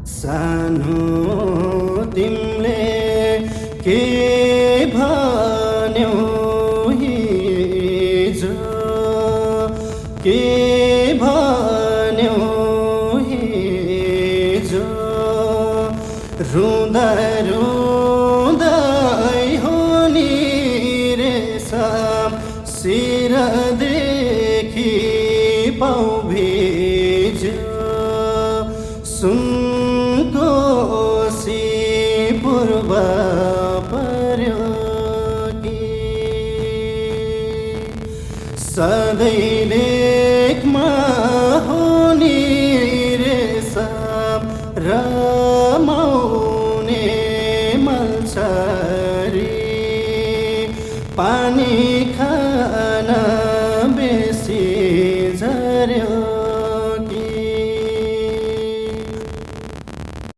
सानो तिमीले के भन्यौ हिजो, के भन्यौ हिजो, रुँदा रुँदै हो नि रहेछ शिरदेखि पाउ भिज्यो, सुनको पूर्व पर्यो कि सधैँ लेखमा हो नि रहेछ र